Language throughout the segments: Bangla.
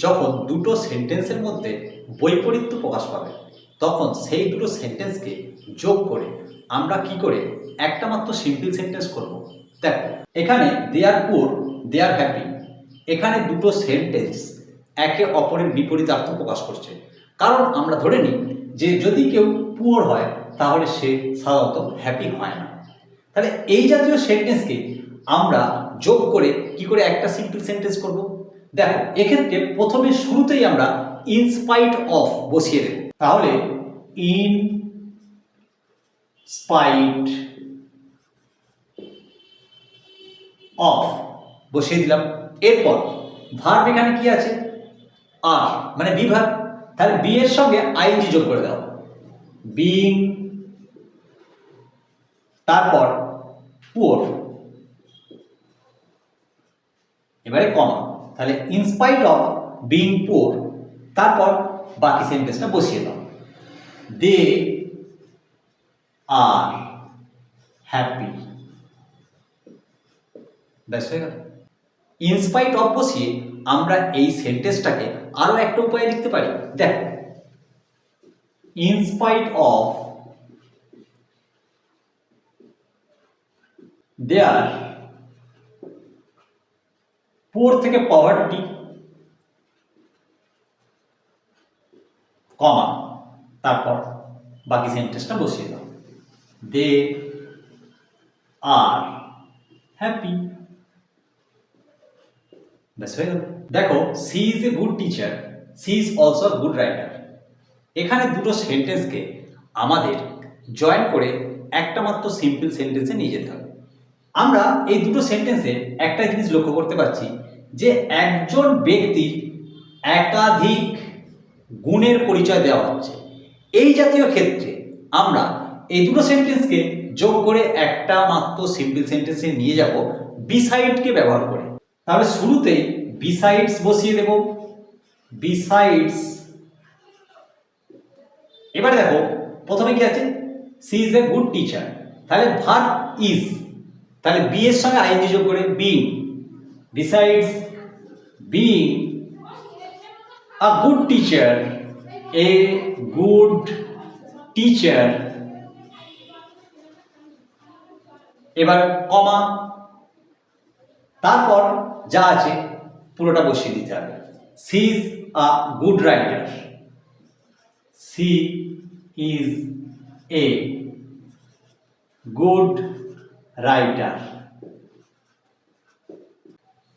যখন দুটো সেন্টেন্সের মধ্যে বৈপরীত্য প্রকাশ পাবে তখন সেই দুটো সেন্টেন্সকে যোগ করে আমরা কি করে একটা মাত্র সিম্পল সেন্টেন্স করব। দেখো এখানে দে আর পুয়ার, দে আর হ্যাপি, এখানে দুটো সেন্টেন্স একে অপরের বিপরীতার্থ প্রকাশ করছে। কারণ আমরা ধরে নিই যে যদি কেউ পুয়ার হয় তাহলে সে সাধারণত হ্যাপি হয় না। তাহলে এই জাতীয় সেন্টেন্সকে আমরা যোগ করে কি করে একটা সিম্পল সেন্টেন্স করব। দেখো এক্ষেত্রে প্রথমে শুরুতেই আমরা ইনস্পাইট অফ বসিয়ে দেব। তাহলে ইন স্পাইট অফ বসিয়ে দিলাম। এরপর ভার্ব এখানে কি আছে, আর মানে বি ভার্ব, তাহলে বি এর সঙ্গে আইএনজি যোগ করে দাও, বিং, তারপর পুয়ার, এবারে কমা, তাহলে ইনস্পাইট অফ বিং পুয়ার, তারপর বাকি সেন্টেন্সটা বসিয়ে দাও, দে আর হ্যাপি। ব্যাস হয়ে গেল। ইনস্পাইট অফ বসিয়ে আমরা এই সেন্টেন্সটাকে আরো একটা উপায়ে লিখতে পারি। দেখো ইনস্পাইট অফ দেয়ার পুয়ার থেকে পভার্টি, কমা, তারপর বাকি সেন্টেন্সটা বসিয়ে দাও, দে আর হ্যাপি। ব্যাস হয়ে গেল। দেখো she is a good teacher, she is also a good writer, এখানে দুটো সেন্টেন্সকে আমাদের জয়েন করে একটা মাত্র সিম্পল সেন্টেন্সে নিয়ে যেতে হবে। আমরা এই দুটো সেন্টেন্সে একটা জিনিস লক্ষ্য করতে পারছি যে একজন ব্যক্তির একাধিক গুণের পরিচয় দেওয়া হচ্ছে। এই জাতীয় ক্ষেত্রে আমরা এই দুটো সেন্টেন্সকে যোগ করে একটা মাত্র সিম্পল সেন্টেন্সে নিয়ে যাব বিসাইডকে ব্যবহার করে। তাহলে শুরুতেই বিসাইডস বসিয়ে দেব, বিসাইডস। এবারে দেখো প্রথমে কি আছে, she is a good teacher, তাহলে ভার্ব ইজ, তাহলে বি এর সঙ্গে আইএনজি যোগ করে being, besides being a good teacher, a good teacher, এবার কমা, তারপর যা আছে পুরোটা বসিয়ে দিতে হবে, she is a good writer, she is a good writer.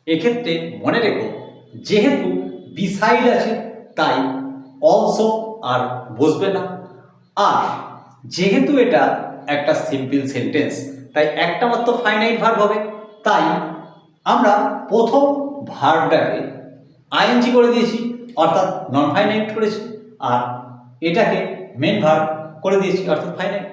এক্ষেত্রে মনে রেখো যেহেতু বিসাইড আছে তাই অলসো আর বসবে না, আর যেহেতু এটা একটা সিম্পল সেন্টেন্স তাই একটা মাত্র ফাইনাইট ভার্ব হবে, তাই আমরা প্রথম ভার্বটাকে আইএনজি করে দিয়েছি অর্থাৎ নন ফাইনাইট করেছি, আর এটাকে মেন ভার্ব করে দিয়েছি অর্থাৎ ফাইনাইট।